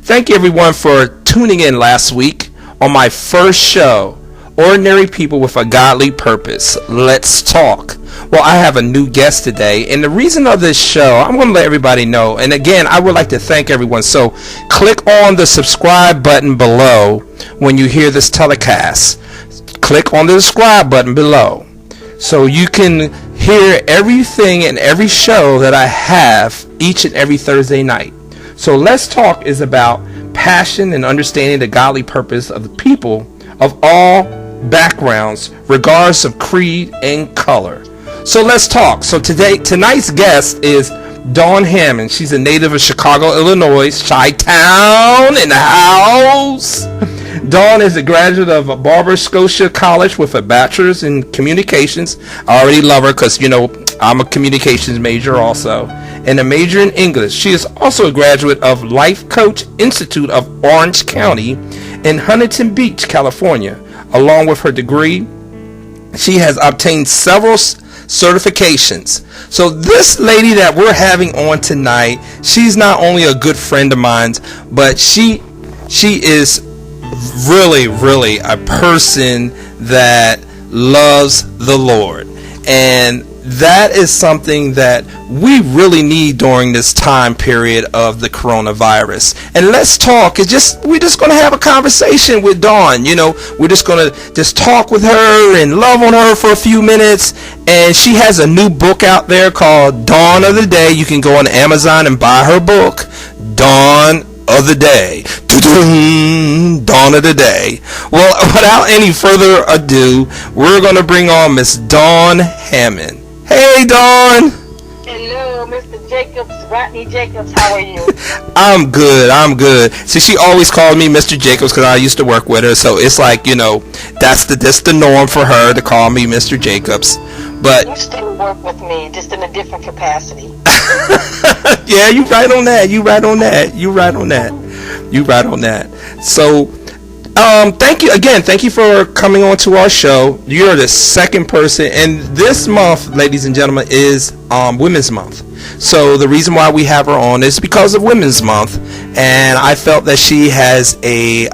Thank you everyone for tuning in last week on my first show, Ordinary People with a Godly Purpose. Let's talk. Well, I have a new guest today, and the reason of this show, I'm going to let everybody know. And again, I would like to thank everyone. So click on the subscribe button below when you hear this telecast. Click on the subscribe button below so you can hear everything and every show that I have each and every Thursday night. So Let's Talk is about passion and understanding the godly purpose of the people of all backgrounds, regardless of creed and color. So let's talk. So tonight's guest is Dawn Hammond. She's a native of Chicago, Illinois, Chi-Town in the house. Dawn is a graduate of Barber Scotia College with a bachelor's in communications. I already love her because, I'm a communications major also, and a major in English. She is also a graduate of Life Coach Institute of Orange County in Huntington Beach, California. Along with her degree, she has obtained several certifications. So this lady that we're having on tonight, she's not only a good friend of mine, but she is really a person that loves the Lord, and that is something that we really need during this time period of the coronavirus. And Let's Talk is we're just going to have a conversation with Dawn. We're just going to just talk with her and love on her for a few minutes. And she has a new book out there called Dawn of the Day. You can go on Amazon and buy her book, Dawn of the Day. Dawn of the Day. Well, without any further ado, we're going to bring on Miss Dawn Hammond. Hey, Dawn. Hello, Mr. Jacobs, Rodney Jacobs. How are you? I'm good. See, she always called me Mr. Jacobs because I used to work with her. So it's like, that's the norm for her to call me Mr. Jacobs. But you still work with me, just in a different capacity. Yeah, you right on that. So thank you again. Thank you for coming on to our show. You're the second person, and this month, ladies and gentlemen, is Women's Month. So the reason why we have her on is because of Women's Month, and I felt that she has a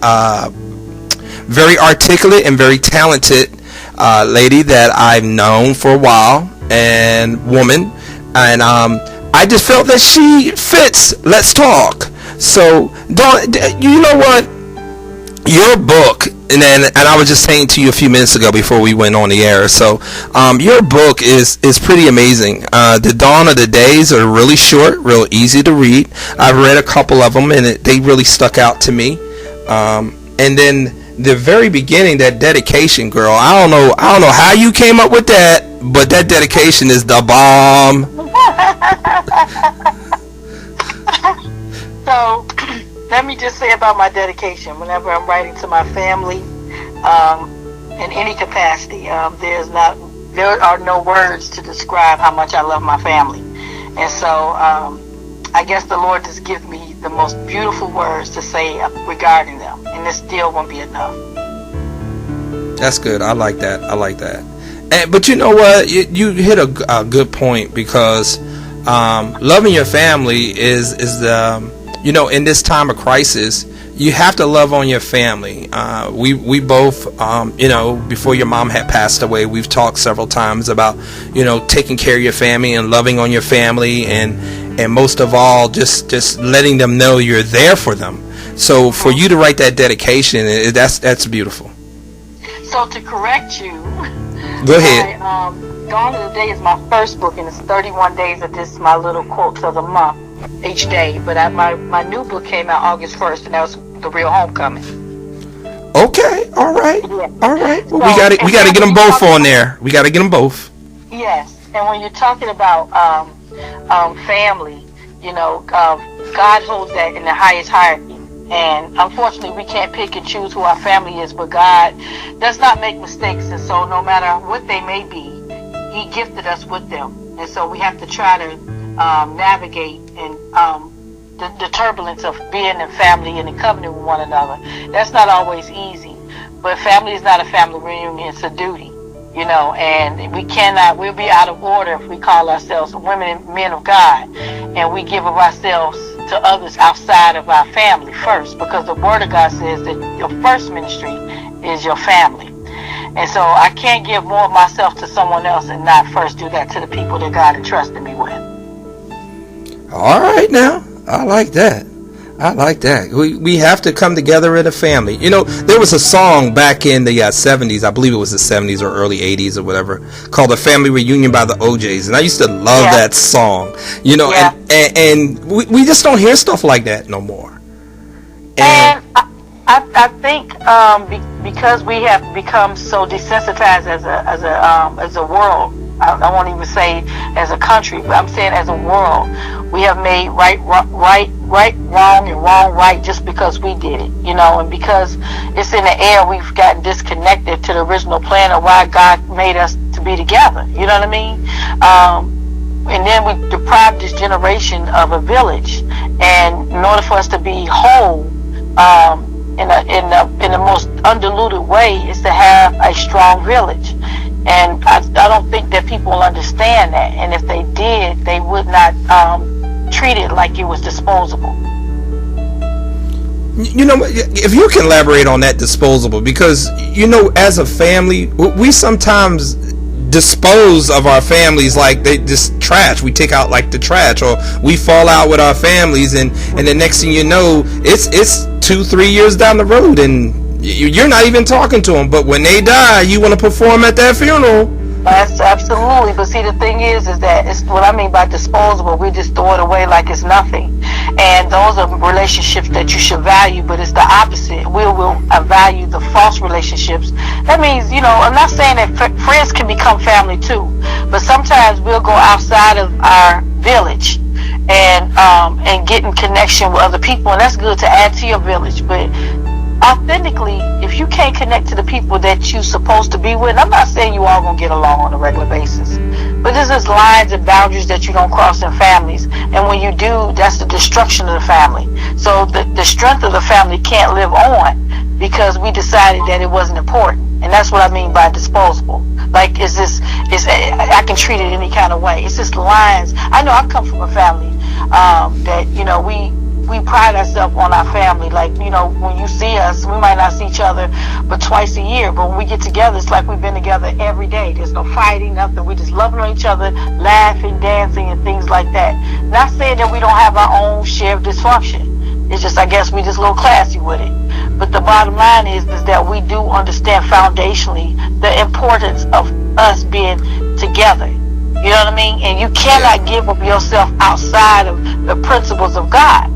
very articulate and very talented lady that I've known for a while, and woman, and I just felt that she fits Let's Talk. So Dawn, you know what? Your book, and I was just saying to you a few minutes ago before we went on the air. So, your book is pretty amazing. The Dawn of the Days are really short, real easy to read. I've read a couple of them, and they really stuck out to me. And then the very beginning, that dedication, girl. I don't know how you came up with that, but that dedication is the bomb. So, let me just say about my dedication. Whenever I'm writing to my family, in any capacity, there are no words to describe how much I love my family. And so, I guess the Lord just gives me the most beautiful words to say regarding them, and this still won't be enough. That's good. I like that. But you know what? You hit a good point, because loving your family is the in this time of crisis, you have to love on your family. We both, before your mom had passed away, we've talked several times about, taking care of your family and loving on your family, and most of all, just letting them know you're there for them. So for you to write that dedication, that's beautiful. So to correct you, go ahead. Dawn of the Day is my first book, and it's 31 days of this, my little quotes of the month each day. But my new book came out August 1st, and that was The Real Homecoming. Okay, all right. Yeah. Well, so, we got to get them both on there. We got to get them both. Yes, and when you're talking about family, God holds that in the highest hierarchy. And unfortunately, we can't pick and choose who our family is, but God does not make mistakes. And so no matter what they may be, He gifted us with them. And so we have to try to navigate and the turbulence of being in family and in covenant with one another. That's not always easy. But family is not a family reunion, it's a duty. And we'll be out of order if we call ourselves women and men of God, and we give of ourselves to others outside of our family first, because the Word of God says that your first ministry is your family. And so I can't give more of myself to someone else and not first do that to the people that God entrusted me with. All right, now I like that. We have to come together in a family. You know, there was a song back in the 70s, I believe it was the 70s or early 80s or whatever, called "A Family Reunion" by the OJs, and I used to love that song. You know, and we just don't hear stuff like that no more. And I think because we have become so desensitized as a world. I won't even say as a country, but I'm saying as a world, we have made right wrong and wrong right just because we did it, you know, and because it's in the air, we've gotten disconnected to the original plan of why God made us to be together. You know what I mean? And then we deprived this generation of a village, and in order for us to be whole, in the most undiluted way, is to have a strong village. And I don't think that people understand that. And if they did, they would not treat it like it was disposable. You know, if you can elaborate on that disposable, because, you know, as a family, we sometimes dispose of our families like they just trash. We take out like the trash, or we fall out with our families, and the next thing you know, it's 2-3 years down the road, and you're not even talking to them. But when they die, you want to perform at their funeral. That's absolutely. But see, the thing is that it's what I mean by disposable. We just throw it away like it's nothing. And those are relationships that you should value, but it's the opposite. We will value the false relationships. That means, you know, I'm not saying that friends can become family too, but sometimes we'll go outside of our village and get in connection with other people, and that's good to add to your village. But authentically, if you can't connect to the people that you're supposed to be with, and I'm not saying you all gonna get along on a regular basis, but there's just lines and boundaries that you don't cross in families, and when you do, that's the destruction of the family. So the strength of the family can't live on because we decided that it wasn't important, and that's what I mean by disposable. Like, I can treat it any kind of way. It's just lines. I know I come from a family that, you know, we pride ourselves on our family. Like, you know, when you see us, we might not see each other but twice a year, but when we get together, it's like we've been together every day. There's no fighting, nothing. We just loving on each other, laughing, dancing, and things like that. Not saying that we don't have our own share of dysfunction. It's just, I guess, we just a little classy with it. But the bottom line is that we do understand foundationally the importance of us being together. You know what I mean? And you cannot give up yourself outside of the principles of God.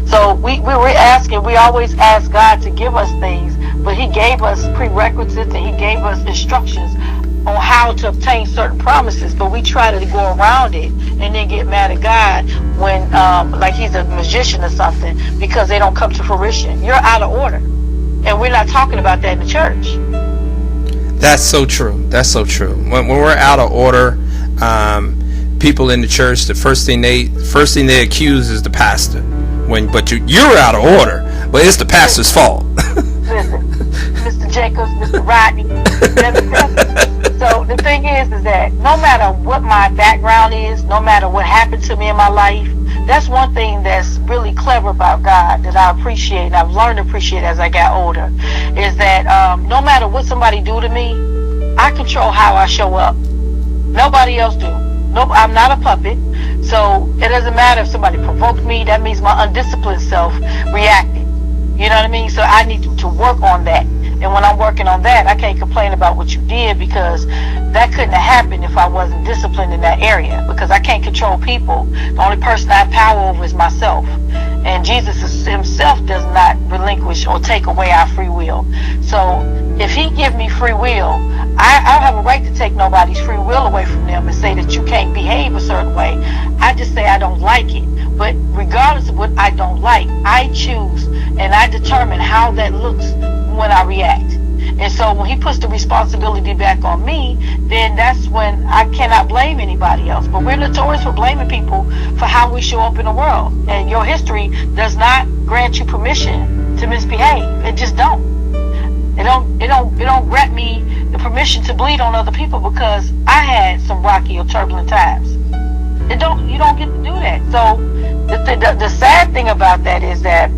So we always ask God to give us things, but He gave us prerequisites and He gave us instructions on how to obtain certain promises, but we try to go around it and then get mad at God when, like He's a magician or something, because they don't come to fruition. You're out of order. And we're not talking about that in the church. That's so true. That's so true. When we're out of order, people in the church, the first thing they accuse is the pastor. But you're out of order, but it's the pastor's fault. Listen, Mr. Jacobs, Mr. Rodney. So the thing is that no matter what my background is, no matter what happened to me in my life, that's one thing that's really clever about God that I appreciate, and I've learned to appreciate as I got older, is that no matter what somebody do to me, I control how I show up. Nobody else do. Nope, I'm not a puppet. So it doesn't matter if somebody provoked me. That means my undisciplined self reacted. You know what I mean? So I need to work on that. And when I'm working on that, I can't complain about what you did, because that couldn't have happened if I wasn't disciplined in that area, because I can't control people. The only person I have power over is myself. And Jesus Himself does not relinquish or take away our free will. So if He give me free will, I don't have a right to take nobody's free will away from them and say that you can't behave a certain way. I just say I don't like it. But regardless of what I don't like, I choose and I determine how that looks when I react. And so when He puts the responsibility back on me, then that's when I cannot blame anybody else. But we're notorious for blaming people for how we show up in the world. And your history does not grant you permission to misbehave. It just don't. It don't grant me the permission to bleed on other people because I had some rocky or turbulent times. You don't get to do that. So the sad thing about that is that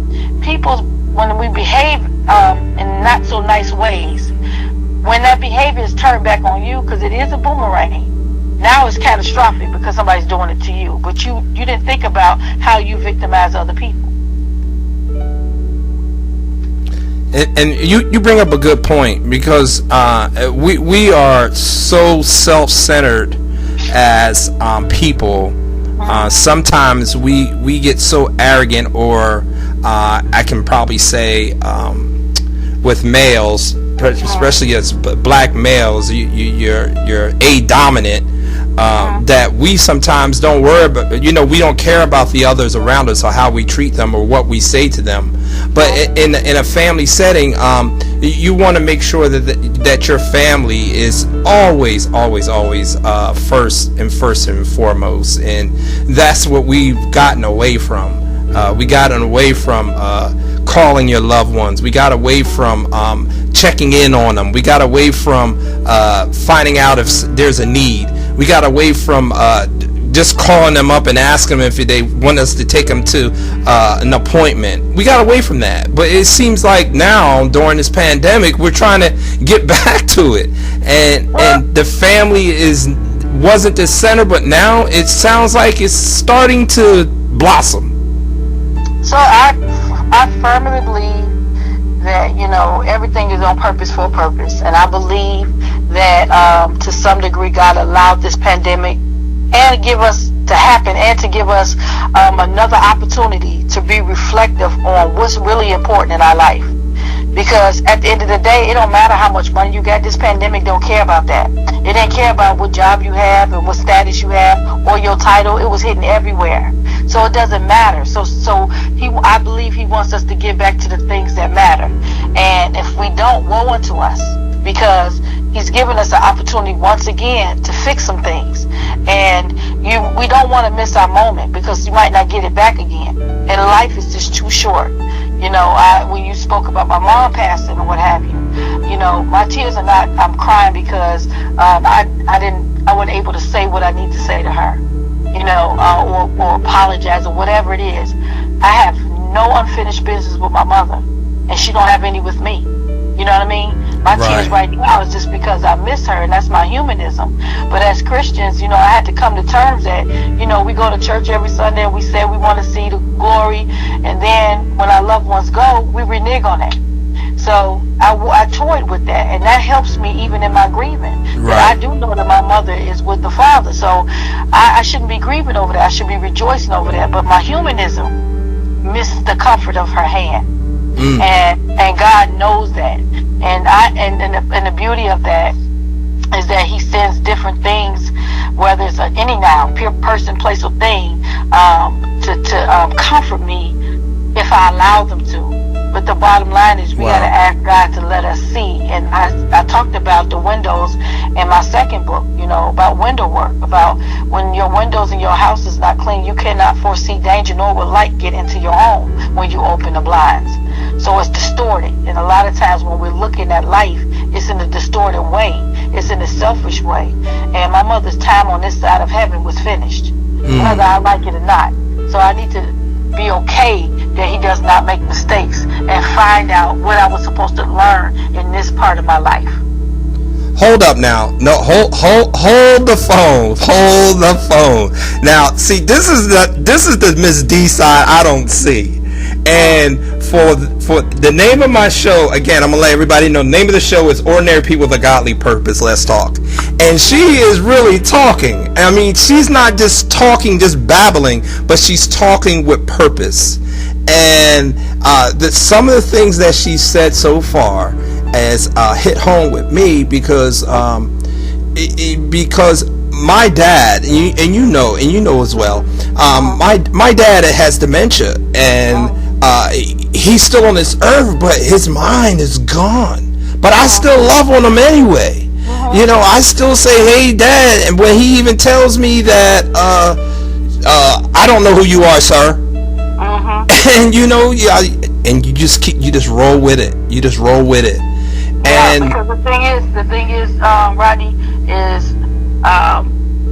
people, when we behave in not so nice ways, when that behavior is turned back on you, because it is a boomerang, now it's catastrophic because somebody's doing it to you. But you didn't think about how you victimize other people. And you bring up a good point, because we are so self-centered as people. Sometimes we get so arrogant, or I can probably say with males, especially as black males, you're a dominant. That we sometimes don't worry about, we don't care about the others around us, or how we treat them, or what we say to them. But in a family setting, you want to make sure that your family is always first and foremost, and that's what we've gotten away from. We gotten away from calling your loved ones. We got away from checking in on them. We got away from finding out if there's a need. We got away from just calling them up and asking them if they want us to take them to an appointment. We got away from that. But it seems like now, during this pandemic, we're trying to get back to it. And the family wasn't the center, but now it sounds like it's starting to blossom. So I firmly believe that, everything is on purpose for a purpose. And I believe that to some degree God allowed this pandemic and give us to happen, and to give us another opportunity to be reflective on what's really important in our life. Because at the end of the day, it don't matter how much money you got. This pandemic don't care about that. It didn't care about what job you have and what status you have or your title. It was hidden everywhere. So it doesn't matter. So I believe he wants us to get back to the things that matter. And if we don't, woe unto us, because he's given us an opportunity once again to fix some things. And we don't want to miss our moment, because you might not get it back again. And life is just too short. When you spoke about my mom passing or what have you, my tears are not, I'm crying because I wasn't able to say what I need to say to her, or apologize or whatever it is. I have no unfinished business with my mother, and she don't have any with me. You know what I mean? My tears right now is just because I miss her, and that's my humanism. But as Christians, I had to come to terms that, we go to church every Sunday and we say we want to see the glory, and then when our loved ones go, we renege on that. So I toyed with that, and that helps me even in my grieving. Right. I do know that my mother is with the Father, so I shouldn't be grieving over that. I should be rejoicing over that. But my humanism misses the comfort of her hand. And God knows that, and the beauty of that is that he sends different things, whether it's any noun, person, place, or thing, to comfort me if I allow them to. But the bottom line is we got to ask God to let us see. And I talked about the windows in my second book, about window work, about when your windows in your house is not clean, you cannot foresee danger, nor will light get into your home when you open the blinds. So it's distorted. And a lot of times when we're looking at life, it's in a distorted way. It's in a selfish way. And my mother's time on this side of heaven was finished, whether I like it or not. So I need to be okay that he does not make mistakes, and find out what I was supposed to learn in this part of my life. Hold up now. No, hold the phone. Hold the phone. Now, see, this is the Miss D side I don't see. And for the name of my show, again, I'm gonna let everybody know, the name of the show is Ordinary People with a Godly Purpose. Let's talk. And she is really talking. I mean, she's not just talking, just babbling, but she's talking with purpose. And some of the things that she said so far has hit home with me, because my dad, and you know as well, my dad has dementia, and he's still on this earth, but his mind is gone. But I still love on him anyway. I still say, "Hey, Dad," and when he even tells me that I don't know who you are, sir. And and you just roll with it. You just roll with it. And because the thing is, Rodney, is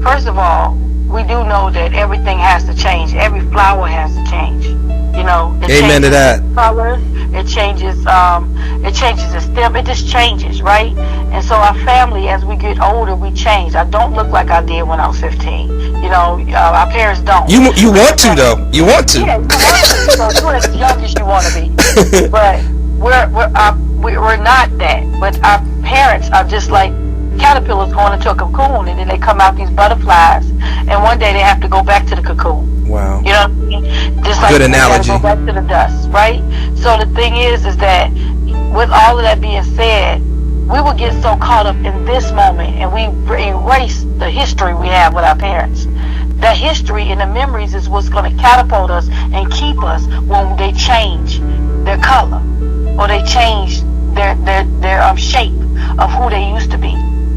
first of all, we do know that everything has to change. Every flower has to change. You know, it Amen to that. Color, it changes the stem. It just changes, right? And so our family, as we get older, we change. I don't look like I did when I was 15. You know, our parents don't. You want to though. You want to. Yeah, you want to. So you're as young as you want to be. But we're not that. But our parents are just like caterpillars going into a cocoon, and then they come out these butterflies, and one day they have to go back to the cocoon. Wow. You know what I mean? Just like good analogy. Go back to the dust, right? So the thing is that with all of that being said, we will get so caught up in this moment, and we erase the history we have with our parents. That history and the memories is what's going to catapult us and keep us when they change their color or they change their shape of who they used to be.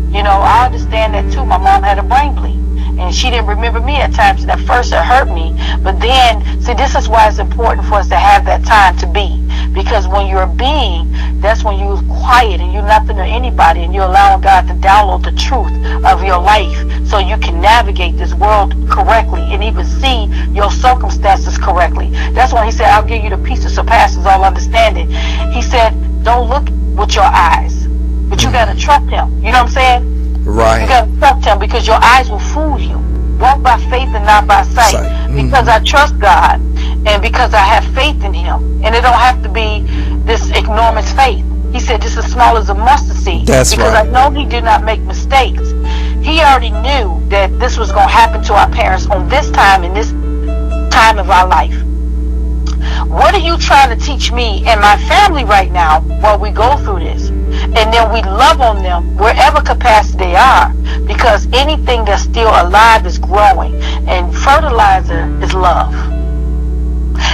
You know, I understand that too. My mom had a brain bleed, and she didn't remember me at times, and at first it hurt me. But then, see, this is why it's important for us to have that time to be. Because when you're a being, that's when you're quiet and you're nothing or anybody, and you're allowing God to download the truth of your life so you can navigate this world correctly and even see your circumstances correctly. That's when he said, I'll give you the peace that surpasses all understanding. He said, don't look with your eyes, but you got to trust him. You know what I'm saying? Right. You got to trust him because your eyes will fool you. Walk by faith and not by sight. Because I trust God and because I have faith in him. And it don't have to be this enormous faith. He said just as small as a mustard seed. That's because right. I know he did not make mistakes. He already knew that this was going to happen to our parents on this time in this time of our life. What are you trying to teach me and my family right now while we go through this? And then we love on them wherever capacity they are, because anything that's still alive is growing, and fertilizer is love.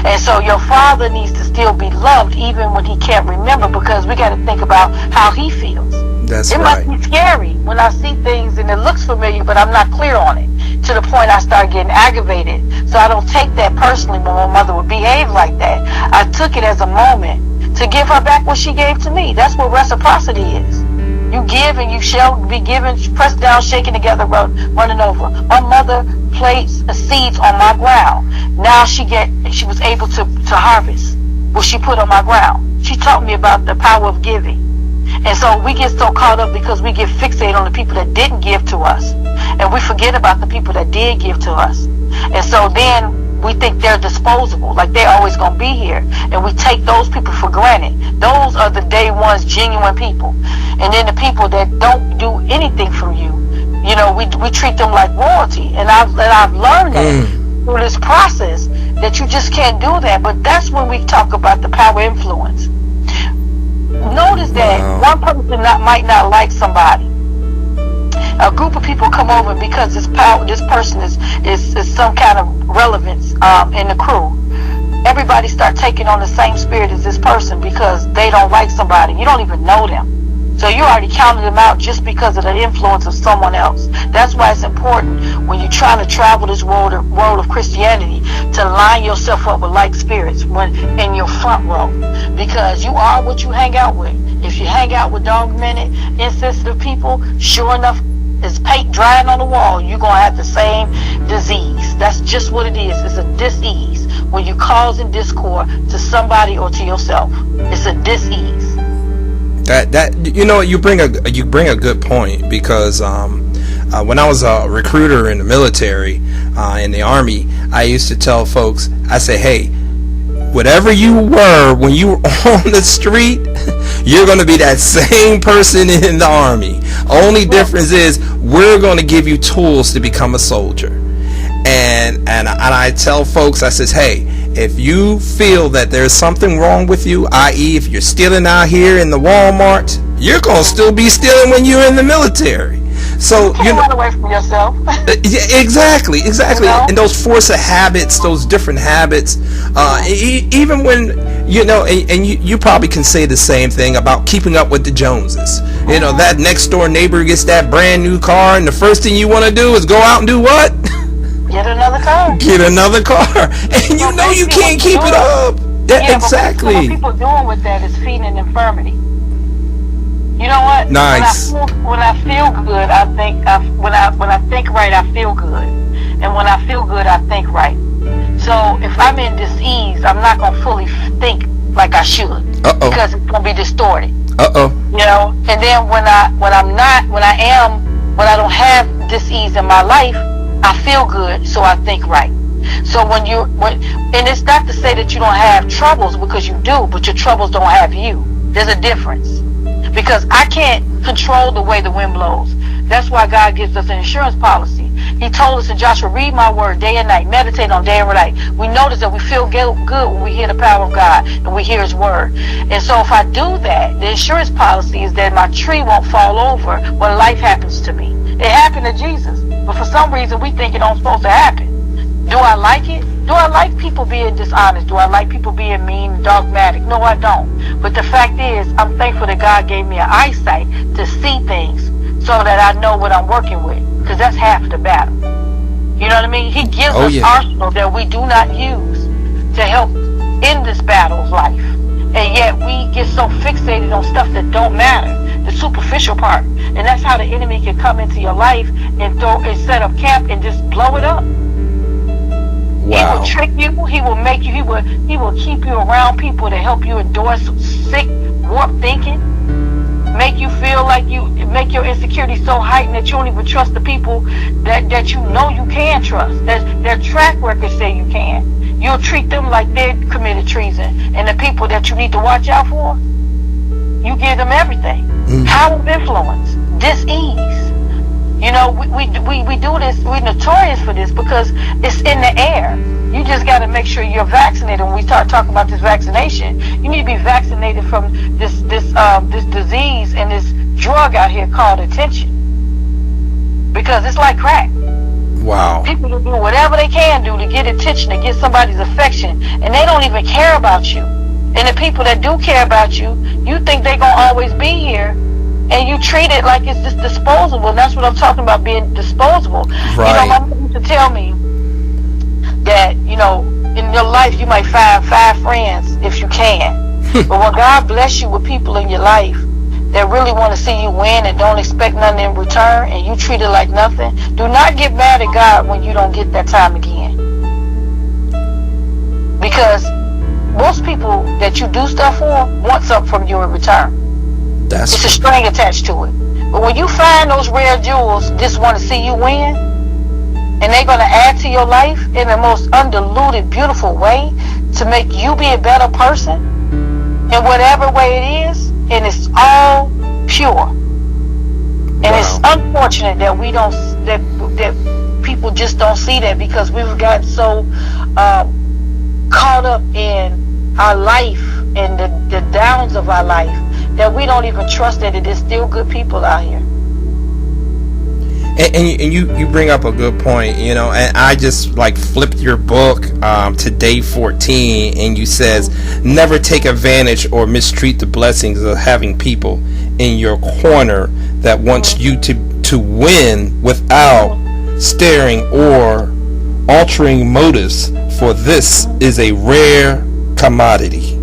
And so your father needs to still be loved even when he can't remember, because we got to think about how he feels. That's it right. must be scary when I see things and it looks familiar, but I'm not clear on it, to the point I start getting aggravated. So I don't take that personally when my mother would behave like that. I took it as a moment to give her back what she gave to me. That's what reciprocity is. You give and you shall be given, pressed down, shaken together, running over. My mother placed seeds on my ground. Now she was able to harvest what she put on my ground. She taught me about the power of giving. And so we get so caught up because we get fixated on the people that didn't give to us. And we forget about the people that did give to us. And so then we think they're disposable, like they're always going to be here. And we take those people for granted. Those are the day ones, genuine people. And then the people that don't do anything from you, you know, we treat them like royalty. And I've learned that through this process, that you just can't do that. But that's when we talk about the power influence. Notice that one person might not like somebody. A group of people come over because this person is some kind of relevance in the crew. Everybody start taking on the same spirit as this person because they don't like somebody. You don't even know them. So you already counted them out just because of the influence of someone else. That's why it's important when you're trying to travel this world of Christianity to line yourself up with like spirits when in your front row. Because you are what you hang out with. If you hang out with dogmatic, insensitive people, sure enough, it's paint drying on the wall, you're going to have the same disease. That's just what it is. It's a dis-ease. When you're causing discord to somebody or to yourself, it's a dis-ease. That you know, you bring a good point, because when I was a recruiter in the military, in the Army, I used to tell folks, I say, hey, whatever you were when you were on the street, you're going to be that same person in the Army. Only difference is we're going to give you tools to become a soldier. And I tell folks, I says, hey, if you feel that there's something wrong with you, i.e. if you're stealing out here in the Walmart, you're going to still be stealing when you're in the military. So you can't run away from yourself. Yeah, exactly. You know? And those force of habits, those different habits, even when, you know, and you probably can say the same thing about keeping up with the Joneses. You know, that next door neighbor gets that brand new car, and the first thing you want to do is go out and do what? Get another car. Get another car. And you know you can't keep it up. Yeah, exactly. But what people doing with that is feeding an infirmity. You know what? Nice. When I feel good, I think. When I think right, I feel good. And when I feel good, I think right. So if I'm in dis-ease, I'm not going to fully think like I should. Because it's going to be distorted. You know, and then when I don't have dis-ease in my life, I feel good, so I think right. So and it's not to say that you don't have troubles, because you do, but your troubles don't have you. There's a difference. Because I can't control the way the wind blows. That's why God gives us an insurance policy. He told us in Joshua, read my word day and night, meditate on day and night. We notice that we feel good when we hear the power of God and we hear his word. And so if I do that, the insurance policy is that my tree won't fall over when life happens to me. It happened to Jesus, but for some reason we think it don't supposed to happen. Do I like it? Do I like people being dishonest? Do I like people being mean, dogmatic? No, I don't. But the fact is, I'm thankful that God gave me an eyesight to see things so that I know what I'm working with, because that's half the battle. You know what I mean? He gives us arsenal that we do not use to help in this battle of life. And yet we get so fixated on stuff that don't matter, the superficial part. And that's how the enemy can come into your life and set up camp and just blow it up. Wow. He will trick you. He will make you. He will keep you around people to help you endure sick, warped thinking. Make you feel like make your insecurity so heightened that you don't even trust the people that you know you can trust. Their track record say you can. You'll treat them like they committed treason, and the people that you need to watch out for, you give them everything. Power of influence, dis-ease. You know, we do this. We're notorious for this because it's in the air. You just got to make sure you're vaccinated. When we start talking about this vaccination, you need to be vaccinated from this disease and this drug out here called attention, because it's like crack. Wow. People will do whatever they can do to get attention, to get somebody's affection, and they don't even care about you. And the people that do care about you, you think they're gonna always be here, and you treat it like it's just disposable. And that's what I'm talking about, being disposable. Right. You know, my mom used to tell me that, you know, in your life you might find 5 friends if you can. But when God bless you with people in your life that really want to see you win and don't expect nothing in return, and you treat it like nothing, do not get mad at God when you don't get that time again. Because most people that you do stuff for want something from you in return. It's a string attached to it. But when you find those rare jewels, just want to see you win, and they're going to add to your life in the most undiluted, beautiful way to make you be a better person in whatever way it is, and it's all pure. And it's unfortunate that we don't, that people just don't see that, because we've gotten so caught up in our life and the downs of our life that we don't even trust that it is still good people out here. And you bring up a good point, you know, and I just like flipped your book to day 14, and you says never take advantage or mistreat the blessings of having people in your corner that wants you to win without staring or altering motives, for this is a rare commodity.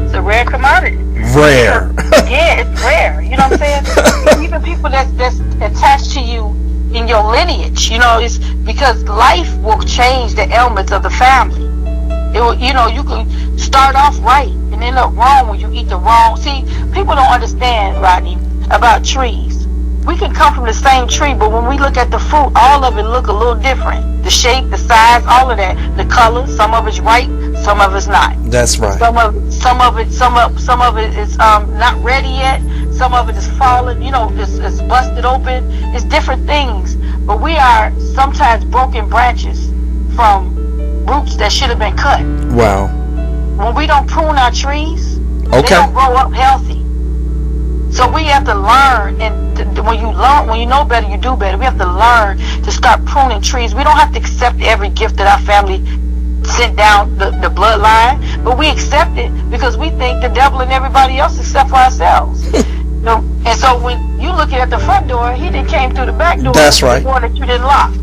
It's a rare commodity. Rare. Yeah, it's rare. You know what I'm saying? Even people that's attached to you in your lineage, you know, it's because life will change the elements of the family. It will, you know, you can start off right and end up wrong when you eat the wrong. See, people don't understand, Rodney, about trees. We can come from the same tree, but when we look at the fruit, all of it look a little different. The shape, the size, all of that, the color. Some of it's ripe, some of it's not. That's right. Some of it is not ready yet. Some of it is fallen. You know, it's busted open. It's different things. But we are sometimes broken branches from roots that should have been cut. Wow. When we don't prune our trees, they don't grow up healthy. So we have to learn, and when you know better, you do better. We have to learn to start pruning trees. We don't have to accept every gift that our family sent down the bloodline, but we accept it because we think the devil and everybody else except for ourselves. You know? And so when you look at the front door, he didn't came through the back door. That's right. The door that you didn't lock.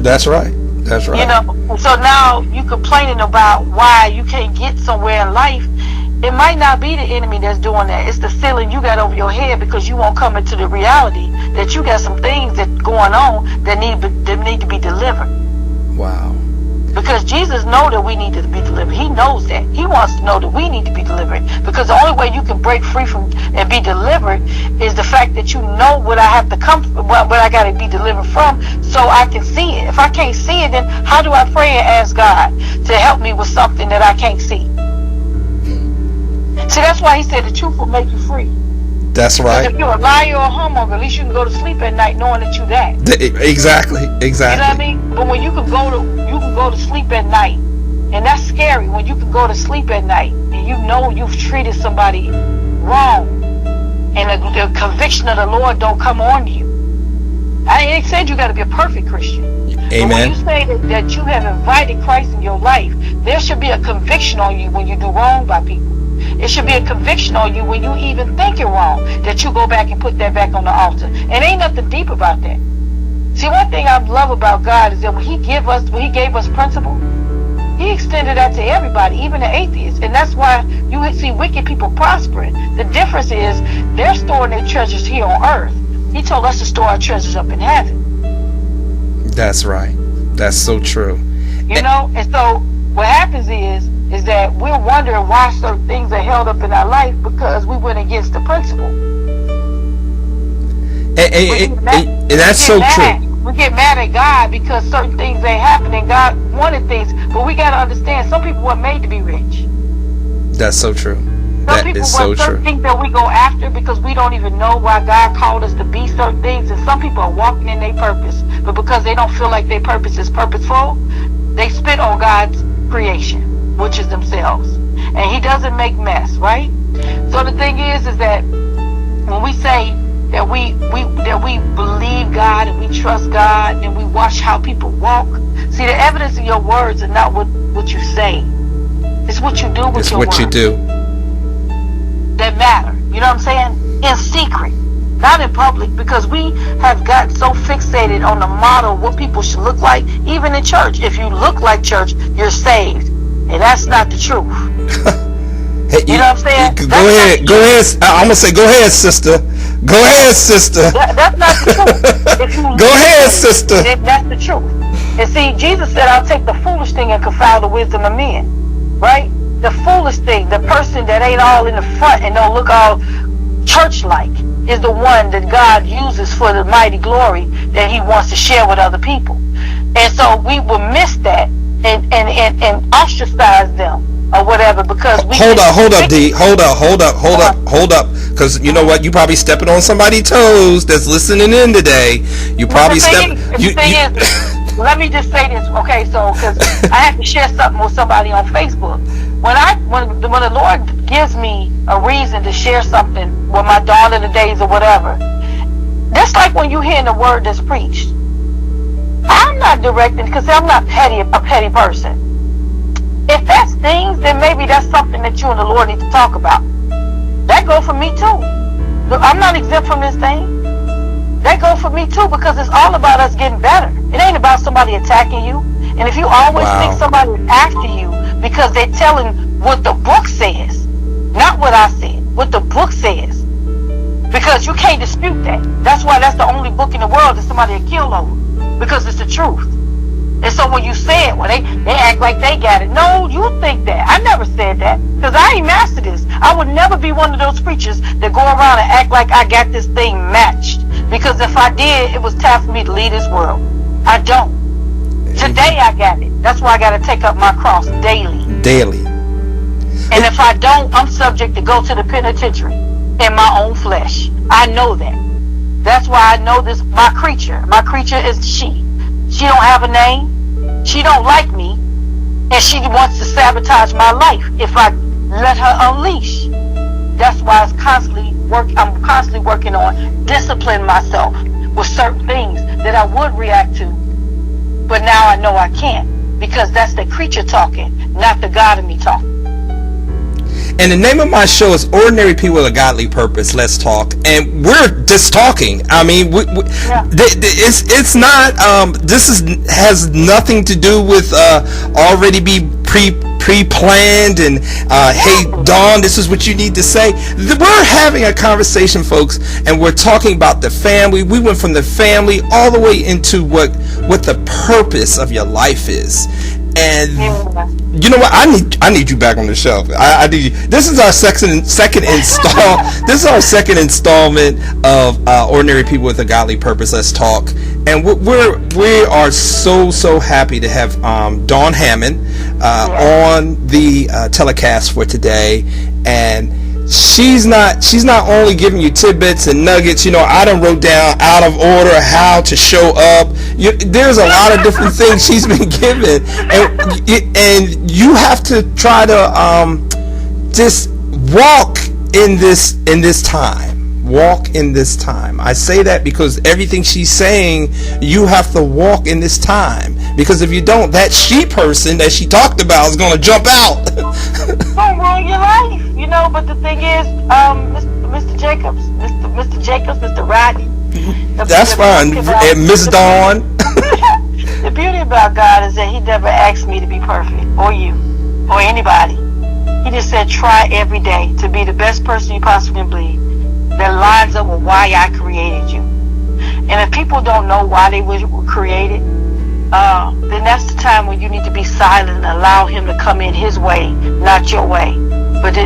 That's right. That's right. You know, so now you complaining about why you can't get somewhere in life. It might not be the enemy that's doing that. It's the ceiling you got over your head because you won't come into the reality that you got some things that going on that need to be delivered. Wow. Because Jesus knows that we need to be delivered. He knows that. He wants to know that we need to be delivered. Because the only way you can break free from and be delivered is the fact that you know what I have to what I got to be delivered from, so I can see it. If I can't see it, then how do I pray and ask God to help me with something that I can't see? See, that's why he said the truth will make you free. That's right. Because if you're a liar or a homeowner, at least you can go to sleep at night knowing that you're that. Exactly. You know what I mean? But when you can go to sleep at night, and that's scary. When you can go to sleep at night and you know you've treated somebody wrong, and the conviction of the Lord don't come on you. I ain't said you got to be a perfect Christian. Amen. But when you say that you have invited Christ in your life, there should be a conviction on you when you do wrong by people. It should be a conviction on you when you even think you're wrong, that you go back and put that back on the altar. And ain't nothing deep about that. See, one thing I love about God is that when He gave us principle, He extended that to everybody, even the atheists. And that's why you see wicked people prospering. The difference is they're storing their treasures here on earth. He told us to store our treasures up in heaven. That's right. That's so true. You know, and so what happens is that we're wondering why certain things are held up in our life because we went against the principle. And that's so true. We get mad at God because certain things ain't happening. God wanted things, but we got to understand some people weren't made to be rich. That's so true. Some people want certain things that we go after because we don't even know why God called us to be certain things. And some people are walking in their purpose, but because they don't feel like their purpose is purposeful, they spit on God's creation, which is themselves. And He doesn't make mess, right? So the thing is that when we say that we believe God and we trust God and we watch how people walk, see, the evidence of your words are not what you say. It's what you do with your words. It's what you do that matter. You know what I'm saying? In secret, not in public, because we have got so fixated on the model of what people should look like. Even in church, if you look like church, you're saved, and that's not the truth. Hey, you know what I'm saying? Go ahead. I'm gonna say, go ahead, sister. Go ahead, sister. That's not the truth. If you go ahead, sister. That's the truth. And see, Jesus said, "I'll take the foolish thing and confound the wisdom of men." Right? The foolish thing, the person that ain't all in the front and don't look all church-like, is the one that God uses for the mighty glory that He wants to share with other people. And so we will miss that and ostracize them or whatever because we hold up, D. Hold up. Because you know what? You probably stepping on somebody's toes that's listening in today. You probably let me just say this, okay? So, because I had to share something with somebody on Facebook. When the Lord gives me a reason to share something with my daughter today or whatever, that's like when you hear the word that's preached. I'm not directing because I'm not a petty person. If that's things, then maybe that's something that you and the Lord need to talk about. That go for me too. I'm not exempt from this thing. That go for me too because it's all about us getting better. It ain't about somebody attacking you. And if you always think somebody's after you because they're telling what the book says, not what I said, what the book says, because you can't dispute that. That's why that's the only book in the world that somebody will kill over, because it's the truth. And so when you say it, well, they act like they got it. No, you think that. I never said that because I ain't mastered this. I would never be one of those preachers that go around and act like I got this thing matched. Because if I did, it was time for me to leave this world. I don't. Today I got it. That's why I got to take up my cross daily. And if I don't, I'm subject to go to the penitentiary in my own flesh. I know that. That's why I know this. My creature is she. She don't have a name. She don't like me. And she wants to sabotage my life if I let her unleash. That's why I'm constantly working on disciplining myself with certain things that I would react to. But now I know I can't, because that's the creature talking, not the God in me talking. And the name of my show is Ordinary People with a Godly Purpose. Let's talk. And we're just talking. I mean, it's not. Has nothing to do with already be pre-planned and hey Dawn, this is what you need to say. We're having a conversation, folks, and we're talking about the family. We went from the family all the way into what the purpose of your life is. And you know what? I need you back on the show. I need you. This is our second install. This is our second installment of Ordinary People with a Godly Purpose. Let's talk. And we are so happy to have Dawn Hammond on the telecast for today. And she's not only giving you tidbits and nuggets. You know, I done wrote down out of order how to show up. There's a lot of different things she's been given, and you have to try to just walk in this time. Walk in this time. I say that because everything she's saying, you have to walk in this time. Because if you don't, that she person that she talked about is going to jump out. Don't ruin your life, you know. But the thing is, Mr. Jacobs, Mr. Rodney. That's fine. And Miss Dawn. The beauty about God is that He never asked me to be perfect, or you, or anybody. He just said, try every day to be the best person you possibly can be. That lines up with why I created you. And if people don't know why they were created, then that's the time when you need to be silent and allow Him to come in His way, not your way. But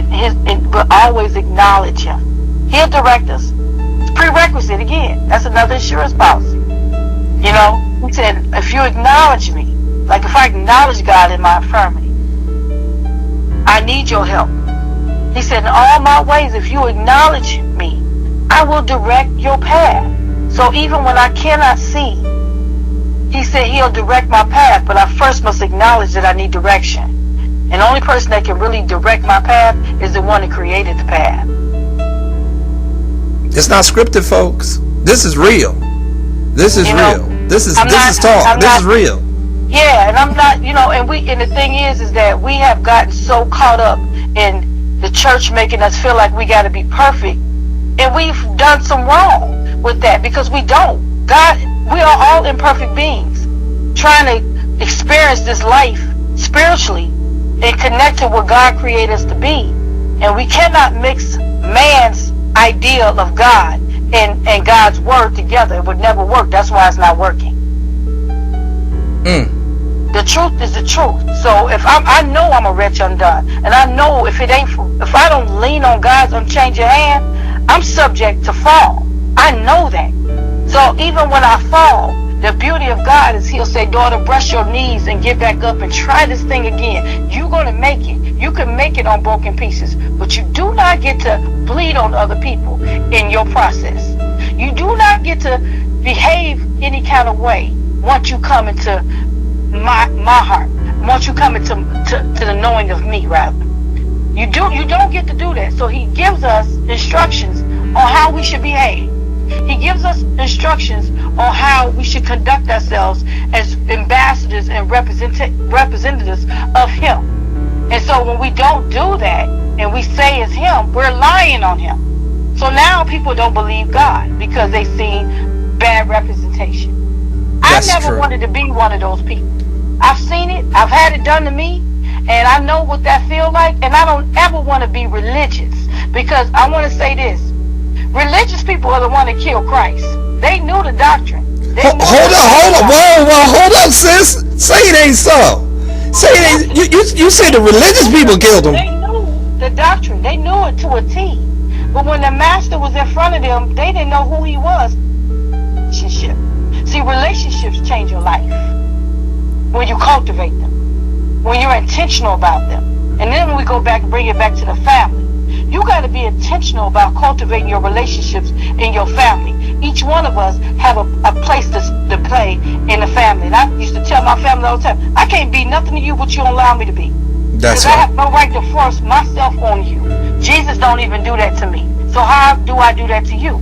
always acknowledge Him. He'll direct us. It's prerequisite again. That's another insurance policy. You know, He said, if you acknowledge me, like if I acknowledge God in my infirmity, I need your help. He said, in all my ways, if you acknowledge me, I will direct your path. So even when I cannot see, He said He'll direct my path, but I first must acknowledge that I need direction. And the only person that can really direct my path is the one that created the path. It's not scripted, folks. This is real. This is real. This is talk. This is real. Yeah, and I'm not, you know, and the thing is that we have gotten so caught up in the church making us feel like we got to be perfect, and we've done some wrong with that because we don't. God, we are all imperfect beings trying to experience this life spiritually and connect to what God created us to be, and we cannot mix man's ideal of God and God's word together. It would never work. That's why it's not working. The truth is the truth. So if I know I'm a wretch undone, and I know if I don't lean on God's unchanging hand, I'm subject to fall. I know that. So even when I fall, the beauty of God is He'll say, daughter, brush your knees and get back up and try this thing again. You're going to make it. You can make it on broken pieces, but you do not get to bleed on other people in your process. You do not get to behave any kind of way once you come into my heart. Once you come into the knowing of me, rather. You don't get to do that. So He gives us instructions on how we should behave. He gives us instructions on how we should conduct ourselves as ambassadors and representatives of Him. And so when we don't do that and we say it's Him, we're lying on Him. So now people don't believe God because they've seen bad representation. I never wanted to be one of those people. I've seen it. I've had it done to me. And I know what that feels like. And I don't ever want to be religious. Because I want to say this. Religious people are the one that killed Christ. They knew the doctrine. Hold on. Whoa, hold up, sis. Say it ain't so. Say it ain't. You say the religious people killed him. They knew the doctrine. They knew it to a T. But when the master was in front of them, they didn't know who he was. Relationship. See, relationships change your life when you cultivate them, when you're intentional about them. And then when we go back and bring it back to the family, you got to be intentional about cultivating your relationships in your family. Each one of us have a place to play in the family. And I used to tell my family all the time, I can't be nothing to you what you don't allow me to be. That's right. I have no right to force myself on you. Jesus don't even do that to me. So how do I do that to you?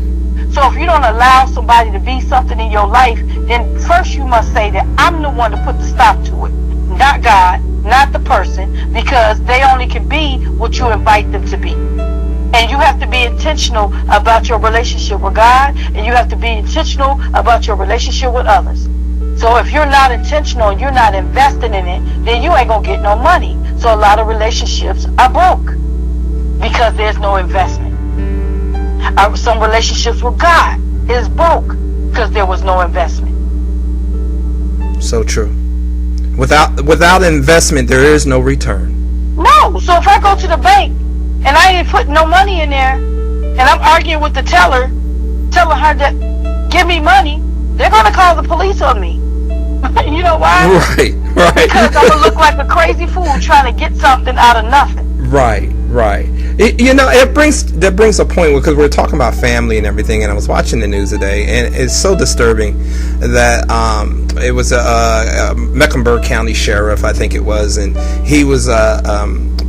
So if you don't allow somebody to be something in your life, then first you must say that I'm the one to put the stop to it. Not God, not the person, because they only can be what you invite them to be. And you have to be intentional about your relationship with God, and you have to be intentional about your relationship with others. So if you're not intentional and you're not investing in it, then you ain't going to get no money. So a lot of relationships are broke because there's no investment. Some relationships with God is broke because there was no investment. So true. Without investment, there is no return. No. So if I go to the bank and I ain't putting no money in there, and I'm arguing with the teller, telling her to give me money, they're gonna call the police on me. You know why? Right. Because I'm gonna look like a crazy fool trying to get something out of nothing. Right. That brings a point, because we're talking about family and everything, and I was watching the news today, and it's so disturbing that it was a Mecklenburg County sheriff, I think it was, and he was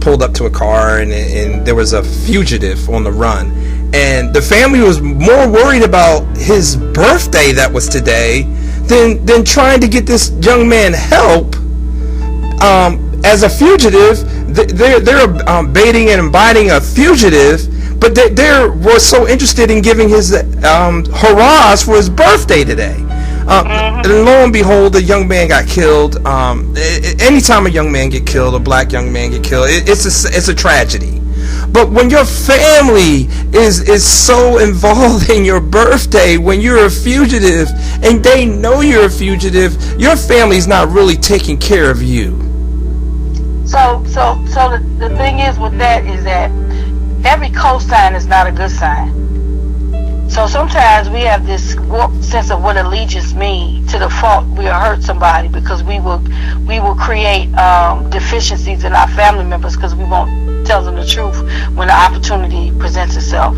pulled up to a car, and there was a fugitive on the run, and the family was more worried about his birthday that was today than trying to get this young man help. As a fugitive, they're baiting and inviting a fugitive, but they were so interested in giving his hurrahs for his birthday today. And lo and behold, the young man got killed. Anytime a young man get killed, a black young man get killed, it's a tragedy. But when your family is so involved in your birthday, when you're a fugitive and they know you're a fugitive, your family's not really taking care of you. So the thing is with that is that every cosign is not a good sign. So sometimes we have this warped sense of what allegiance means. To the fault we will hurt somebody because we will create deficiencies in our family members because we won't tell them the truth when the opportunity presents itself.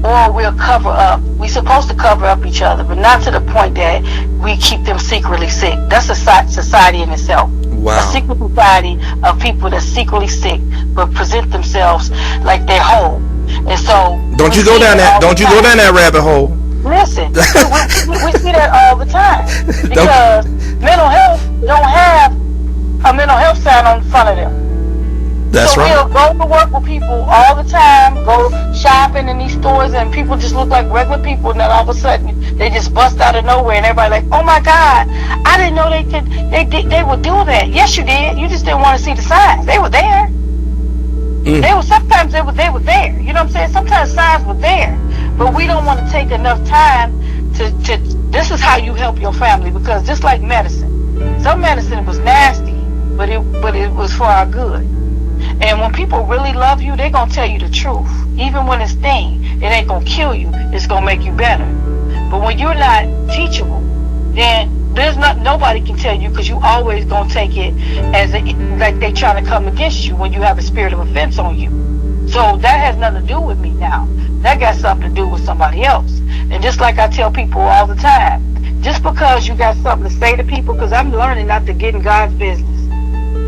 Or we'll cover up. We're supposed to cover up each other, but not to the point that we keep them secretly sick. That's a society in itself. Wow. A secret society of people that's secretly sick but present themselves like they're whole. And so don't you go down that rabbit hole. Listen, we see that all the time because mental health don't have a mental health sign on the front of them. That's right. We'll go to work with people all the time, go shopping in these stores, and people just look like regular people, and then all of a sudden they just bust out of nowhere, and everybody like, oh my God, I didn't know they would do that. Yes, you did. You just didn't want to see the signs. They were there. Sometimes they were there. You know what I'm saying? Sometimes signs were there, but we don't want to take enough time to. This is how you help your family, because just like medicine, some medicine was nasty, but it was for our good. And when people really love you, they're going to tell you the truth. Even when it's sting, it ain't going to kill you. It's going to make you better. But when you're not teachable, then there's nobody can tell you, because you always going to take it as like they trying to come against you when you have a spirit of offense on you. So that has nothing to do with me now. That got something to do with somebody else. And just like I tell people all the time, just because you got something to say to people, because I'm learning not to get in God's business.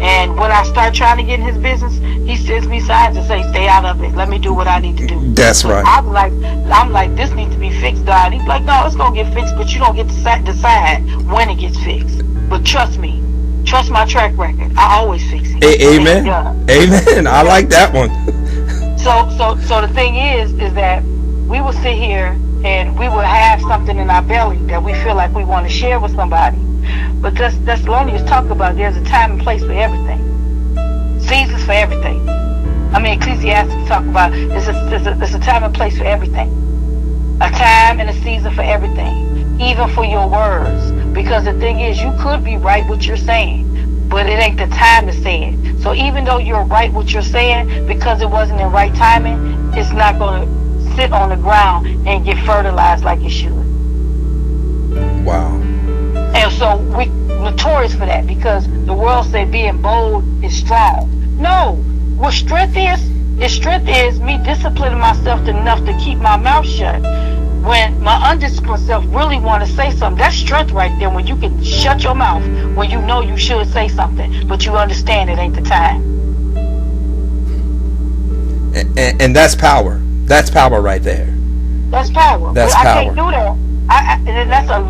And when I start trying to get in his business, he sends me signs and say, stay out of it. Let me do what I need to do. That's right. I'm like, this needs to be fixed, God. He's like, no, it's going to get fixed, but you don't get to decide when it gets fixed. But trust me. Trust my track record. I always fix it. Amen. Amen. I like that one. So the thing is that we will sit here and we will have something in our belly that we feel like we want to share with somebody. But Thessalonians talk about there's a time and place for everything. Seasons for everything. I mean, Ecclesiastes talk about there's a time and place for everything. A time and a season for everything. Even for your words. Because the thing is, you could be right what you're saying, but it ain't the time to say it. So even though you're right what you're saying, because it wasn't in right timing, it's not going to sit on the ground and get fertilized like it should. Wow. And so we notorious for that, because the world say being bold is strong. No, what strength is me disciplining myself enough to keep my mouth shut when my undisciplined self really want to say something. That's strength right there, when you can shut your mouth when you know you should say something, but you understand it ain't the time. And that's power. That's power right there. That's power. That's power. I can't do that. That's an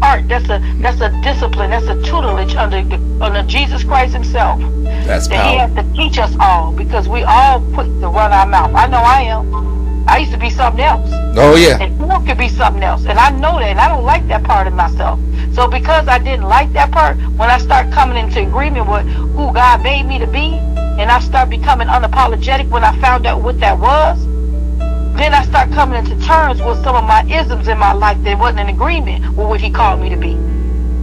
art. That's a discipline. That's a tutelage under Jesus Christ Himself. That's that power. He has to teach us all, because we all quick to run our mouth. I know I am. I used to be something else. Oh yeah. And you could be something else, and I know that, and I don't like that part of myself. So because I didn't like that part, when I start coming into agreement with who God made me to be, and I start becoming unapologetic when I found out what that was, then I start coming into terms with some of my isms in my life that wasn't in agreement with what he called me to be.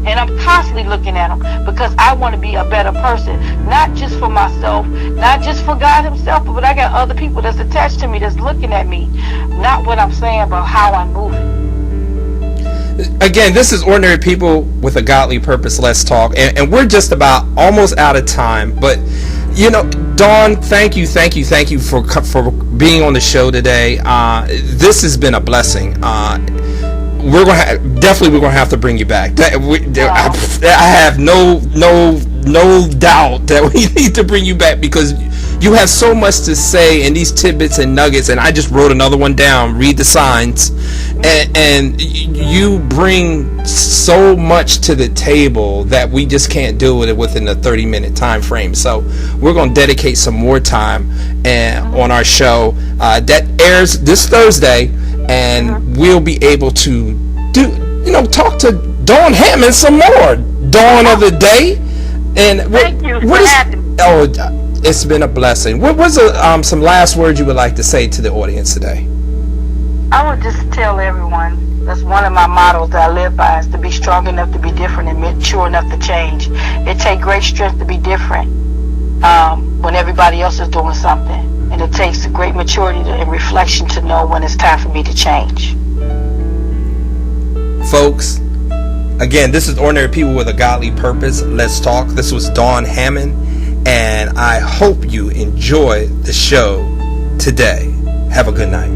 And I'm constantly looking at them because I want to be a better person, not just for myself, not just for God himself, but I got other people that's attached to me that's looking at me, not what I'm saying, but how I'm moving. Again, this is Ordinary People with a Godly Purpose. Let's talk. And we're just about almost out of time. But, you know, Dawn, thank you for being on the show today. This has been a blessing. We're gonna have to bring you back. I have no doubt that we need to bring you back because you have so much to say and these tidbits and nuggets. And I just wrote another one down. Read the signs, and you bring so much to the table that we just can't do it within a 30-minute time frame. So we're gonna dedicate some more time on our show that airs this Thursday. And we'll be able to talk to Dawn Hammond some more. Dawn of the day. And thank you for having me. Oh, it's been a blessing. What was some last words you would like to say to the audience today? I would just tell everyone, that's one of my mottos that I live by, is to be strong enough to be different and mature enough to change. It takes great strength to be different when everybody else is doing something. And it takes great maturity and reflection to know when it's time for me to change. Folks, again, this is Ordinary People with a Godly Purpose. Let's talk. This was Dawn Hammond, and I hope you enjoy the show today. Have a good night.